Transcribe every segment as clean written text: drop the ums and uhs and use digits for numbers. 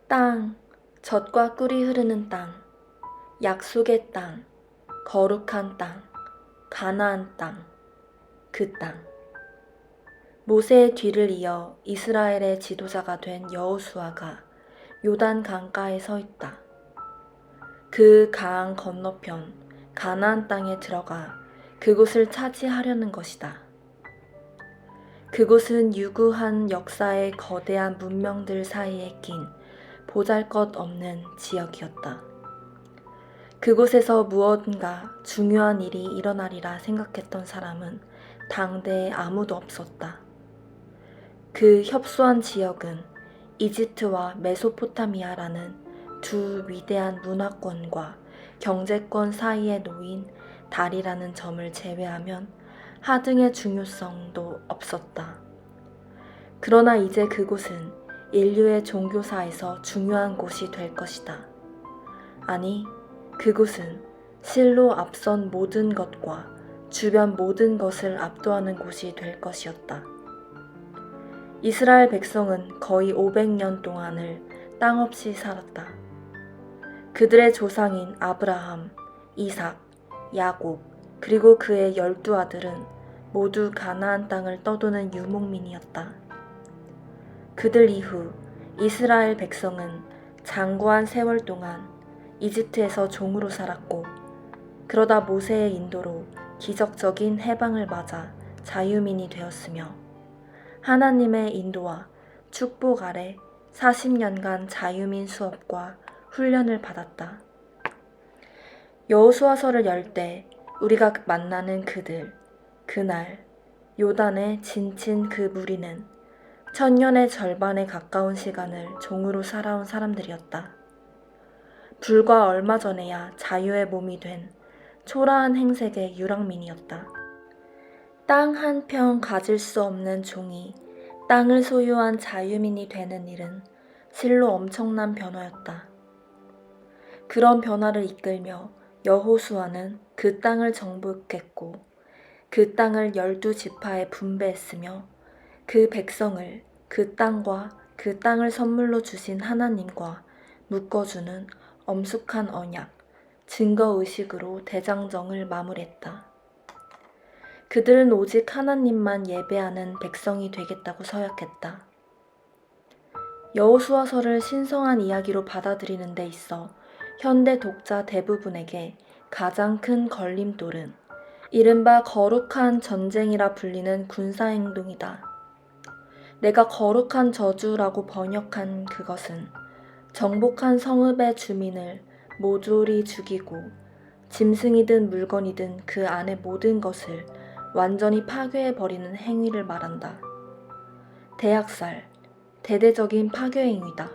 땅, 젖과 꿀이 흐르는 땅, 약속의 땅, 거룩한 땅, 가나안 땅, 그 땅. 모세의 뒤를 이어 이스라엘의 지도자가 된 여호수아가 요단 강가에 서 있다. 그 강 건너편 가나안 땅에 들어가 그곳을 차지하려는 것이다. 그곳은 유구한 역사의 거대한 문명들 사이에 낀 보잘것없는 지역이었다. 그곳에서 무언가 중요한 일이 일어나리라 생각했던 사람은 당대에 아무도 없었다. 그 협소한 지역은 이집트와 메소포타미아라는 두 위대한 문화권과 경제권 사이에 놓인 다리라는 점을 제외하면 하등의 중요성도 없었다. 그러나 이제 그곳은 인류의 종교사에서 중요한 곳이 될 것이다. 아니, 그곳은 실로 앞선 모든 것과 주변 모든 것을 압도하는 곳이 될 것이었다. 이스라엘 백성은 거의 500년 동안을 땅 없이 살았다. 그들의 조상인 아브라함, 이삭, 야곱, 그리고 그의 12아들은 모두 가나안 땅을 떠도는 유목민이었다. 그들 이후 이스라엘 백성은 장구한 세월 동안 이집트에서 종으로 살았고, 그러다 모세의 인도로 기적적인 해방을 맞아 자유민이 되었으며, 하나님의 인도와 축복 아래 40년간 자유민 수업과 훈련을 받았다. 여호수아서를 열 때 우리가 만나는 그들, 그날 요단의 진친 그 무리는 천년의 절반에 가까운 시간을 종으로 살아온 사람들이었다. 불과 얼마 전에야 자유의 몸이 된 초라한 행색의 유랑민이었다. 땅 한 평 가질 수 없는 종이 땅을 소유한 자유민이 되는 일은 실로 엄청난 변화였다. 그런 변화를 이끌며 여호수아는 그 땅을 정복했고, 그 땅을 12지파에 분배했으며, 그 백성을 그 땅과 그 땅을 선물로 주신 하나님과 묶어주는 엄숙한 언약, 증거의식으로 대장정을 마무리했다. 그들은 오직 하나님만 예배하는 백성이 되겠다고 서약했다. 여호수아서를 신성한 이야기로 받아들이는 데 있어 현대 독자 대부분에게 가장 큰 걸림돌은 이른바 거룩한 전쟁이라 불리는 군사행동이다. 내가 거룩한 저주라고 번역한 그것은 정복한 성읍의 주민을 모조리 죽이고 짐승이든 물건이든 그 안의 모든 것을 완전히 파괴해버리는 행위를 말한다. 대학살, 대대적인 파괴행위다.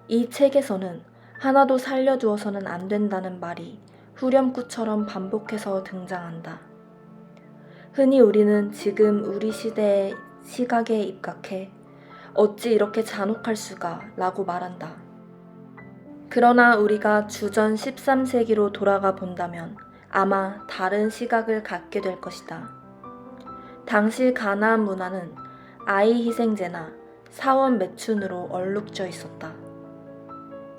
이 책에서는 하나도 살려두어서는 안 된다는 말이 후렴구처럼 반복해서 등장한다. 흔히 우리는 지금 우리 시대의 시각에 입각해 어찌 이렇게 잔혹할 수가 라고 말한다. 그러나 우리가 주전 13세기로 돌아가 본다면 아마 다른 시각을 갖게 될 것이다. 당시 가나안 문화는 아이 희생제나 사원 매춘으로 얼룩져 있었다.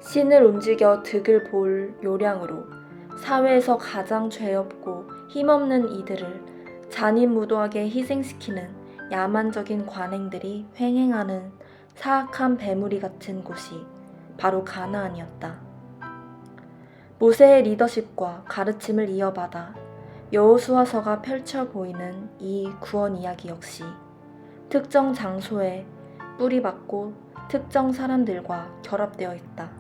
신을 움직여 득을 볼 요량으로 사회에서 가장 죄없고 힘없는 이들을 잔인무도하게 희생시키는 야만적인 관행들이 횡행하는 사악한 배무리 같은 곳이 바로 가나안이었다. 모세의 리더십과 가르침을 이어받아 여호수아서가 펼쳐 보이는 이 구원 이야기 역시 특정 장소에 뿌리박고 특정 사람들과 결합되어 있다.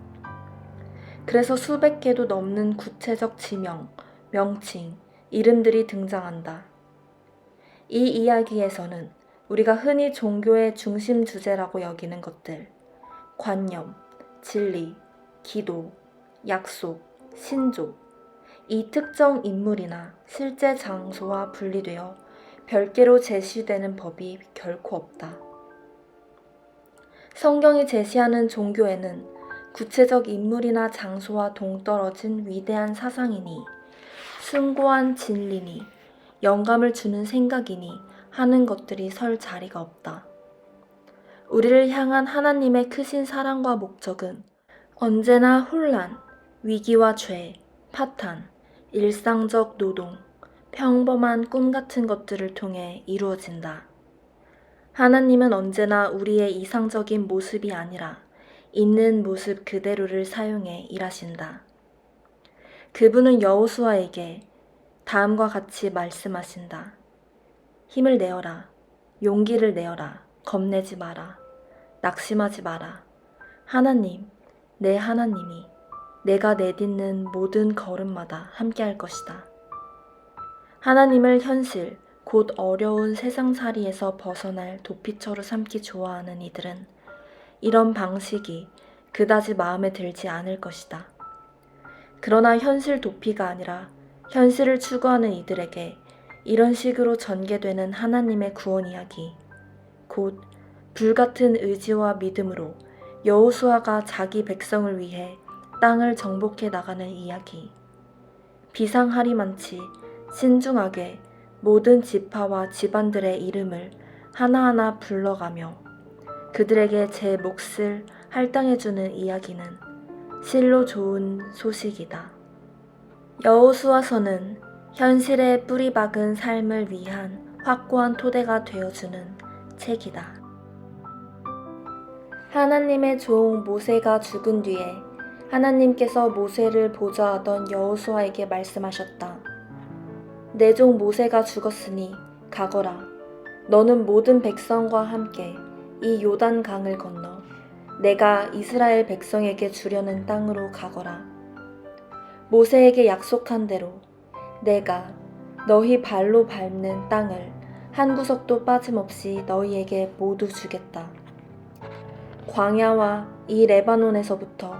그래서 수백 개도 넘는 구체적 지명, 명칭, 이름들이 등장한다. 이 이야기에서는 우리가 흔히 종교의 중심 주제라고 여기는 것들, 관념, 진리, 기도, 약속, 신조, 이 특정 인물이나 실제 장소와 분리되어 별개로 제시되는 법이 결코 없다. 성경이 제시하는 종교에는 구체적 인물이나 장소와 동떨어진 위대한 사상이니, 숭고한 진리니, 영감을 주는 생각이니 하는 것들이 설 자리가 없다. 우리를 향한 하나님의 크신 사랑과 목적은 언제나 혼란, 위기와 죄, 파탄, 일상적 노동, 평범한 꿈 같은 것들을 통해 이루어진다. 하나님은 언제나 우리의 이상적인 모습이 아니라 있는 모습 그대로를 사용해 일하신다. 그분은 여호수아에게 다음과 같이 말씀하신다. 힘을 내어라. 용기를 내어라. 겁내지 마라. 낙심하지 마라. 하나님, 내 하나님이 내가 내딛는 모든 걸음마다 함께할 것이다. 하나님을 현실, 곧 어려운 세상살이에서 벗어날 도피처로 삼기 좋아하는 이들은 이런 방식이 그다지 마음에 들지 않을 것이다. 그러나 현실 도피가 아니라 현실을 추구하는 이들에게 이런 식으로 전개되는 하나님의 구원 이야기, 곧 불같은 의지와 믿음으로 여호수아가 자기 백성을 위해 땅을 정복해 나가는 이야기, 비상하리만치 신중하게 모든 지파와 집안들의 이름을 하나하나 불러가며 그들에게 제 몫을 할당해주는 이야기는 실로 좋은 소식이다. 여호수아서는 현실에 뿌리 박은 삶을 위한 확고한 토대가 되어주는 책이다. 하나님의 종 모세가 죽은 뒤에 하나님께서 모세를 보좌하던 여호수아에게 말씀하셨다. 내 종 모세가 죽었으니 가거라. 너는 모든 백성과 함께 이 요단 강을 건너 내가 이스라엘 백성에게 주려는 땅으로 가거라. 모세에게 약속한 대로 내가 너희 발로 밟는 땅을 한 구석도 빠짐없이 너희에게 모두 주겠다. 광야와 이 레바논에서부터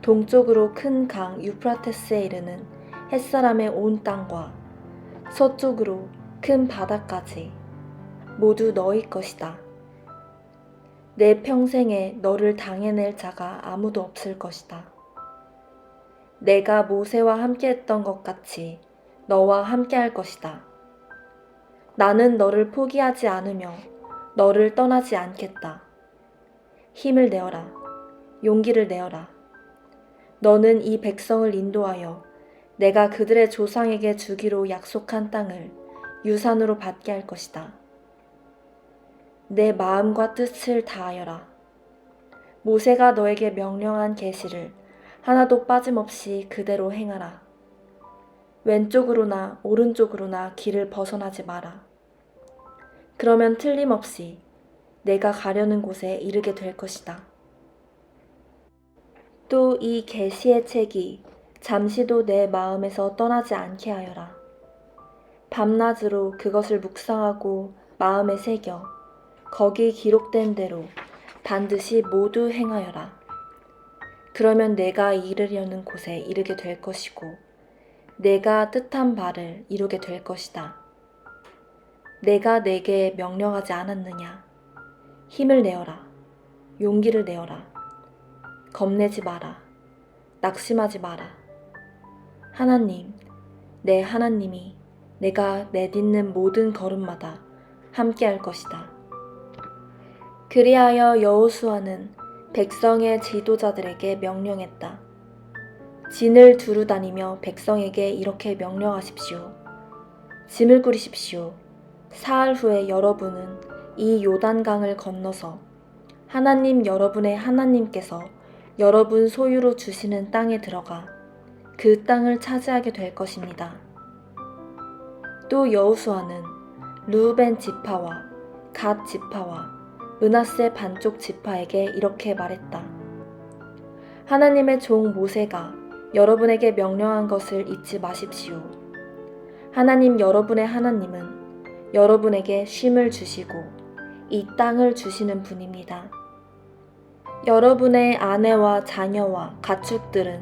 동쪽으로 큰 강 유프라테스에 이르는 햇사람의 온 땅과 서쪽으로 큰 바다까지 모두 너희 것이다. 내 평생에 너를 당해낼 자가 아무도 없을 것이다. 내가 모세와 함께했던 것 같이 너와 함께할 것이다. 나는 너를 포기하지 않으며 너를 떠나지 않겠다. 힘을 내어라. 용기를 내어라. 너는 이 백성을 인도하여 내가 그들의 조상에게 주기로 약속한 땅을 유산으로 받게 할 것이다. 내 마음과 뜻을 다하여라. 모세가 너에게 명령한 계시를 하나도 빠짐없이 그대로 행하라. 왼쪽으로나 오른쪽으로나 길을 벗어나지 마라. 그러면 틀림없이 내가 가려는 곳에 이르게 될 것이다. 또 이 계시의 책이 잠시도 내 마음에서 떠나지 않게 하여라. 밤낮으로 그것을 묵상하고 마음에 새겨 거기 기록된 대로 반드시 모두 행하여라. 그러면 내가 이르려는 곳에 이르게 될 것이고 내가 뜻한 바를 이루게 될 것이다. 내가 내게 명령하지 않았느냐? 힘을 내어라. 용기를 내어라. 겁내지 마라. 낙심하지 마라. 하나님, 내 하나님이 내가 내딛는 모든 걸음마다 함께할 것이다. 그리하여 여호수아는 백성의 지도자들에게 명령했다. 진을 두루 다니며 백성에게 이렇게 명령하십시오. 짐을 꾸리십시오. 사흘 후에 여러분은 이 요단강을 건너서 하나님 여러분의 하나님께서 여러분 소유로 주시는 땅에 들어가 그 땅을 차지하게 될 것입니다. 또 여호수아는 르우벤 지파와 갓 지파와 므낫세 반쪽 지파에게 이렇게 말했다. 하나님의 종 모세가 여러분에게 명령한 것을 잊지 마십시오. 하나님 여러분의 하나님은 여러분에게 쉼을 주시고 이 땅을 주시는 분입니다. 여러분의 아내와 자녀와 가축들은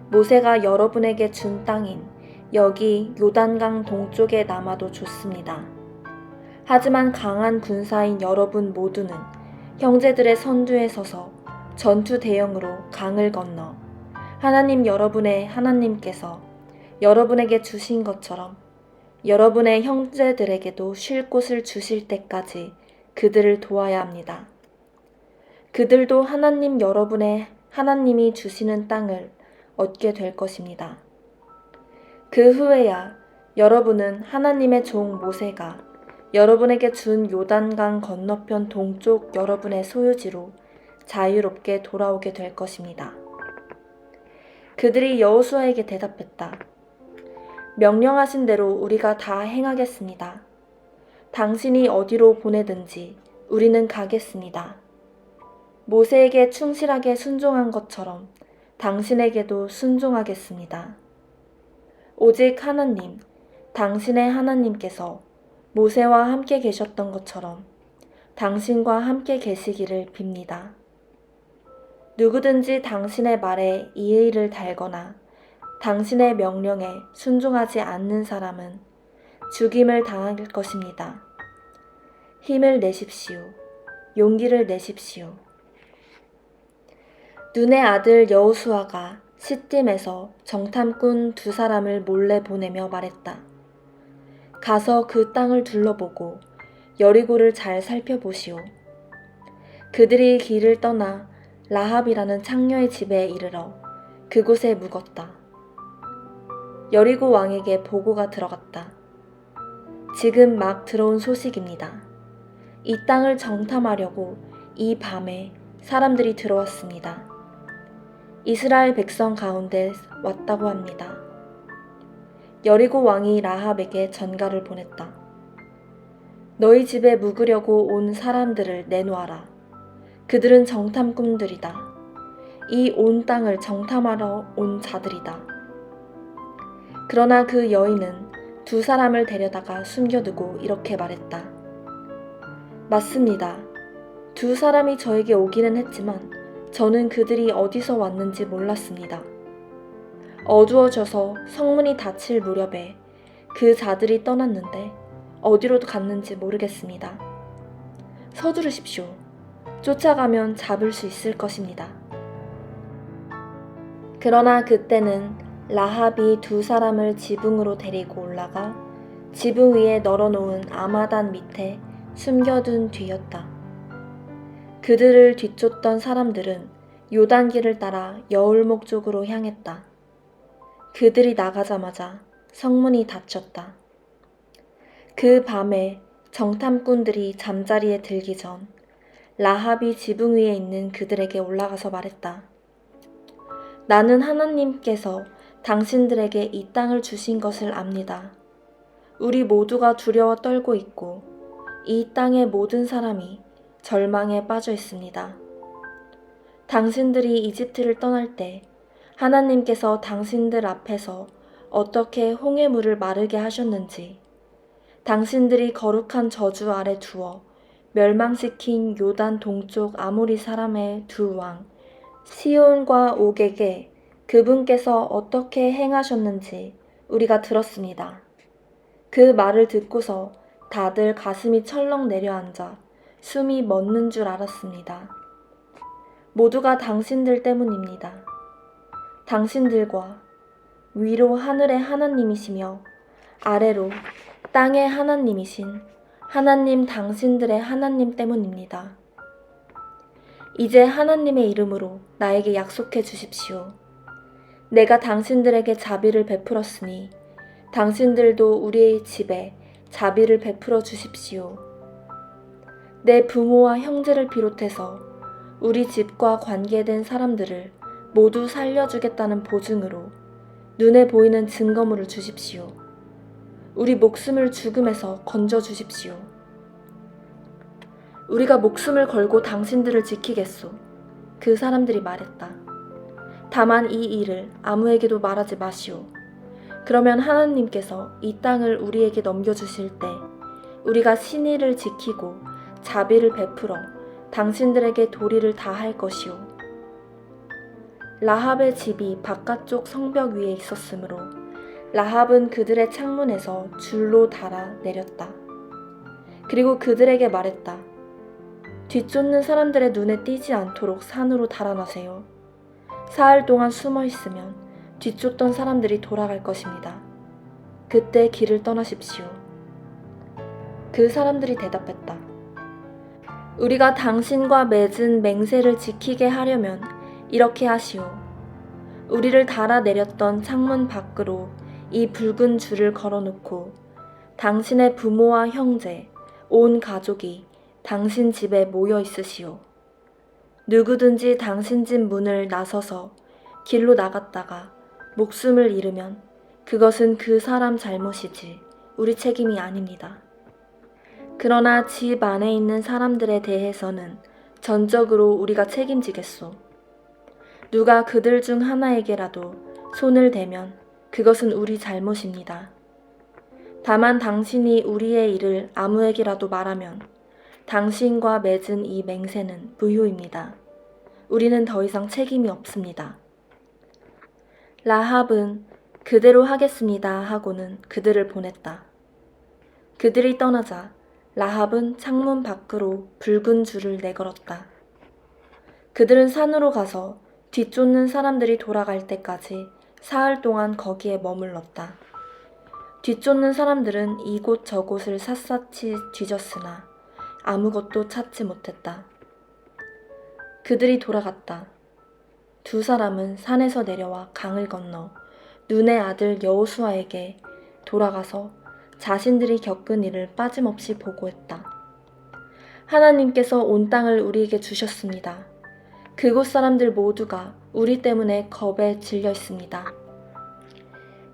모세가 여러분에게 준 땅인 여기 요단강 동쪽에 남아도 좋습니다. 하지만 강한 군사인 여러분 모두는 형제들의 선두에 서서 전투 대형으로 강을 건너 하나님 여러분의 하나님께서 여러분에게 주신 것처럼 여러분의 형제들에게도 쉴 곳을 주실 때까지 그들을 도와야 합니다. 그들도 하나님 여러분의 하나님이 주시는 땅을 얻게 될 것입니다. 그 후에야 여러분은 하나님의 종 모세가 여러분에게 준 요단강 건너편 동쪽 여러분의 소유지로 자유롭게 돌아오게 될 것입니다. 그들이 여호수아에게 대답했다. 명령하신 대로 우리가 다 행하겠습니다. 당신이 어디로 보내든지 우리는 가겠습니다. 모세에게 충실하게 순종한 것처럼 당신에게도 순종하겠습니다. 오직 하나님, 당신의 하나님께서 모세와 함께 계셨던 것처럼 당신과 함께 계시기를 빕니다. 누구든지 당신의 말에 이의를 달거나 당신의 명령에 순종하지 않는 사람은 죽임을 당할 것입니다. 힘을 내십시오. 용기를 내십시오. 눈의 아들 여호수아가 시딤에서 정탐꾼 2사람을 몰래 보내며 말했다. 가서 그 땅을 둘러보고 여리고를 잘 살펴보시오. 그들이 길을 떠나 라합이라는 창녀의 집에 이르러 그곳에 묵었다. 여리고 왕에게 보고가 들어갔다. 지금 막 들어온 소식입니다. 이 땅을 정탐하려고 이 밤에 사람들이 들어왔습니다. 이스라엘 백성 가운데 왔다고 합니다. 여리고 왕이 라합에게 전가를 보냈다. 너희 집에 묵으려고 온 사람들을 내놓아라. 그들은 정탐꾼들이다. 이 온 땅을 정탐하러 온 자들이다. 그러나 그 여인은 2사람을 데려다가 숨겨두고 이렇게 말했다. 맞습니다. 2사람이 저에게 오기는 했지만 저는 그들이 어디서 왔는지 몰랐습니다. 어두워져서 성문이 닫힐 무렵에 그 자들이 떠났는데 어디로 갔는지 모르겠습니다. 서두르십시오. 쫓아가면 잡을 수 있을 것입니다. 그러나 그때는 라합이 2사람을 지붕으로 데리고 올라가 지붕 위에 널어놓은 아마단 밑에 숨겨둔 뒤였다. 그들을 뒤쫓던 사람들은 요단길을 따라 여울목 쪽으로 향했다. 그들이 나가자마자 성문이 닫혔다. 그 밤에 정탐꾼들이 잠자리에 들기 전 라합이 지붕 위에 있는 그들에게 올라가서 말했다. 나는 하나님께서 당신들에게 이 땅을 주신 것을 압니다. 우리 모두가 두려워 떨고 있고 이 땅의 모든 사람이 절망에 빠져 있습니다. 당신들이 이집트를 떠날 때 하나님께서 당신들 앞에서 어떻게 홍해물을 마르게 하셨는지, 당신들이 거룩한 저주 아래 두어 멸망시킨 요단 동쪽 아모리 사람의 2왕 시온과 옥에게 그분께서 어떻게 행하셨는지 우리가 들었습니다. 그 말을 듣고서 다들 가슴이 철렁 내려앉아 숨이 멎는 줄 알았습니다. 모두가 당신들 때문입니다. 당신들과 위로 하늘의 하나님이시며 아래로 땅의 하나님이신 하나님 당신들의 하나님 때문입니다. 이제 하나님의 이름으로 나에게 약속해 주십시오. 내가 당신들에게 자비를 베풀었으니 당신들도 우리의 집에 자비를 베풀어 주십시오. 내 부모와 형제를 비롯해서 우리 집과 관계된 사람들을 모두 살려주겠다는 보증으로 눈에 보이는 증거물을 주십시오. 우리 목숨을 죽음에서 건져 주십시오. 우리가 목숨을 걸고 당신들을 지키겠소. 그 사람들이 말했다. 다만 이 일을 아무에게도 말하지 마시오. 그러면 하나님께서 이 땅을 우리에게 넘겨주실 때 우리가 신의를 지키고 자비를 베풀어 당신들에게 도리를 다할 것이오. 라합의 집이 바깥쪽 성벽 위에 있었으므로 라합은 그들의 창문에서 줄로 달아 내렸다. 그리고 그들에게 말했다. 뒤쫓는 사람들의 눈에 띄지 않도록 산으로 달아나세요. 사흘 동안 숨어 있으면 뒤쫓던 사람들이 돌아갈 것입니다. 그때 길을 떠나십시오. 그 사람들이 대답했다. 우리가 당신과 맺은 맹세를 지키게 하려면 이렇게 하시오. 우리를 달아내렸던 창문 밖으로 이 붉은 줄을 걸어놓고 당신의 부모와 형제, 온 가족이 당신 집에 모여 있으시오. 누구든지 당신 집 문을 나서서 길로 나갔다가 목숨을 잃으면 그것은 그 사람 잘못이지 우리 책임이 아닙니다. 그러나 집 안에 있는 사람들에 대해서는 전적으로 우리가 책임지겠소. 누가 그들 중 하나에게라도 손을 대면 그것은 우리 잘못입니다. 다만 당신이 우리의 일을 아무에게라도 말하면 당신과 맺은 이 맹세는 무효입니다. 우리는 더 이상 책임이 없습니다. 라합은 그대로 하겠습니다 하고는 그들을 보냈다. 그들이 떠나자 라합은 창문 밖으로 붉은 줄을 내걸었다. 그들은 산으로 가서 뒤쫓는 사람들이 돌아갈 때까지 사흘 동안 거기에 머물렀다. 뒤쫓는 사람들은 이곳 저곳을 샅샅이 뒤졌으나 아무것도 찾지 못했다. 그들이 돌아갔다. 두 사람은 산에서 내려와 강을 건너 눈의 아들 여호수아에게 돌아가서 자신들이 겪은 일을 빠짐없이 보고했다. 하나님께서 온 땅을 우리에게 주셨습니다. 그곳 사람들 모두가 우리 때문에 겁에 질려 있습니다.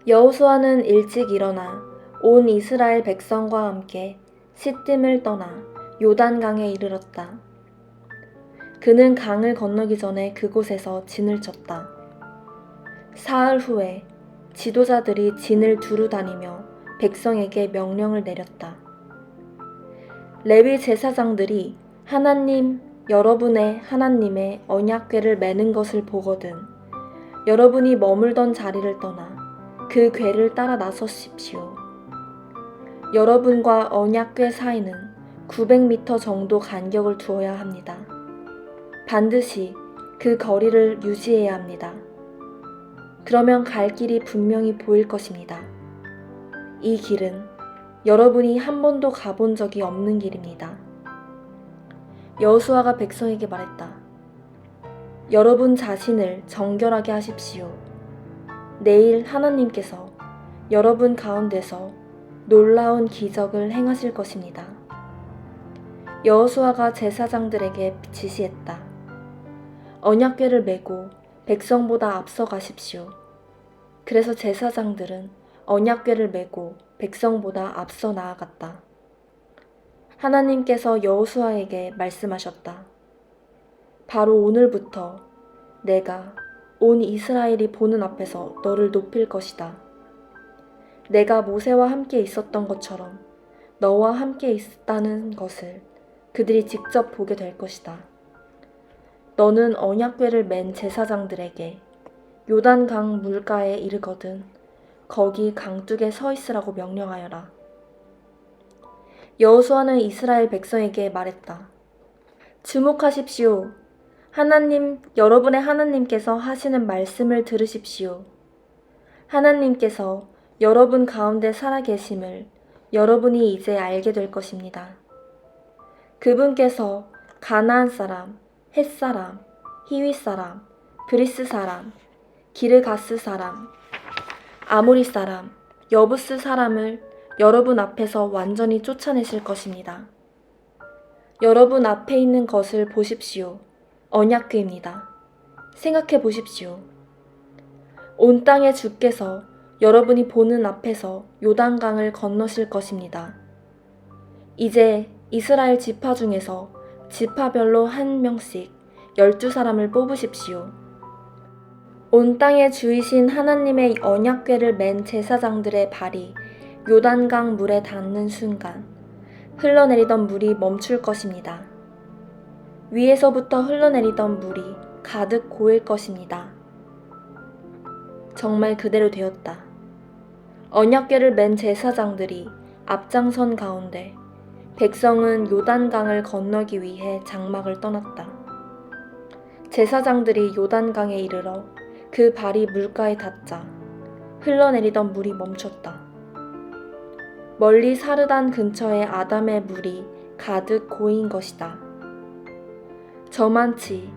여호수아는 일찍 일어나 온 이스라엘 백성과 함께 시딤을 떠나 요단강에 이르렀다. 그는 강을 건너기 전에 그곳에서 진을 쳤다. 사흘 후에 지도자들이 진을 두루 다니며 백성에게 명령을 내렸다. 레위 제사장들이 하나님, 여러분의 하나님의 언약궤를 매는 것을 보거든 여러분이 머물던 자리를 떠나 그 궤를 따라 나서십시오. 여러분과 언약궤 사이는 900m 정도 간격을 두어야 합니다. 반드시 그 거리를 유지해야 합니다. 그러면 갈 길이 분명히 보일 것입니다. 이 길은 여러분이 한 번도 가본 적이 없는 길입니다. 여호수아가 백성에게 말했다. 여러분 자신을 정결하게 하십시오. 내일 하나님께서 여러분 가운데서 놀라운 기적을 행하실 것입니다. 여호수아가 제사장들에게 지시했다. 언약궤를 메고 백성보다 앞서 가십시오. 그래서 제사장들은 언약궤를 메고 백성보다 앞서 나아갔다. 하나님께서 여호수아에게 말씀하셨다. 바로 오늘부터 내가 온 이스라엘이 보는 앞에서 너를 높일 것이다. 내가 모세와 함께 있었던 것처럼 너와 함께 있다는 것을 그들이 직접 보게 될 것이다. 너는 언약궤를 맨 제사장들에게 요단강 물가에 이르거든 거기 강둑에 서 있으라고 명령하여라. 여호수아는 이스라엘 백성에게 말했다. 주목하십시오. 하나님, 여러분의 하나님께서 하시는 말씀을 들으십시오. 하나님께서 여러분 가운데 살아계심을 여러분이 이제 알게 될 것입니다. 그분께서 가나안 사람, 헷 사람, 히위 사람, 브리스 사람, 기르가스 사람, 아모리 사람, 여부스 사람을 여러분 앞에서 완전히 쫓아내실 것입니다. 여러분 앞에 있는 것을 보십시오. 언약궤입니다. 생각해 보십시오. 온 땅의 주께서 여러분이 보는 앞에서 요단강을 건너실 것입니다. 이제 이스라엘 지파 중에서 지파별로 한 명씩 12사람을 뽑으십시오. 온 땅의 주이신 하나님의 언약궤를 맨 제사장들의 발이 요단강 물에 닿는 순간 흘러내리던 물이 멈출 것입니다. 위에서부터 흘러내리던 물이 가득 고일 것입니다. 정말 그대로 되었다. 언약궤를 맨 제사장들이 앞장선 가운데 백성은 요단강을 건너기 위해 장막을 떠났다. 제사장들이 요단강에 이르러 그 발이 물가에 닿자 흘러내리던 물이 멈췄다. 멀리 사르단 근처에 아담의 물이 가득 고인 것이다. 저만치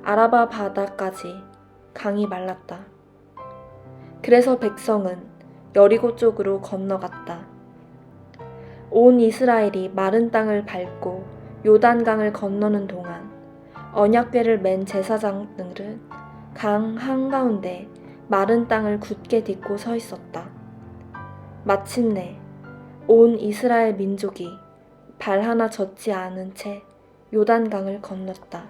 아라바 바다까지 강이 말랐다. 그래서 백성은 여리고 쪽으로 건너갔다. 온 이스라엘이 마른 땅을 밟고 요단강을 건너는 동안 언약궤를 맨 제사장들은 강 한가운데 마른 땅을 굳게 딛고 서 있었다. 마침내 온 이스라엘 민족이 발 하나 젖지 않은 채 요단강을 건넜다.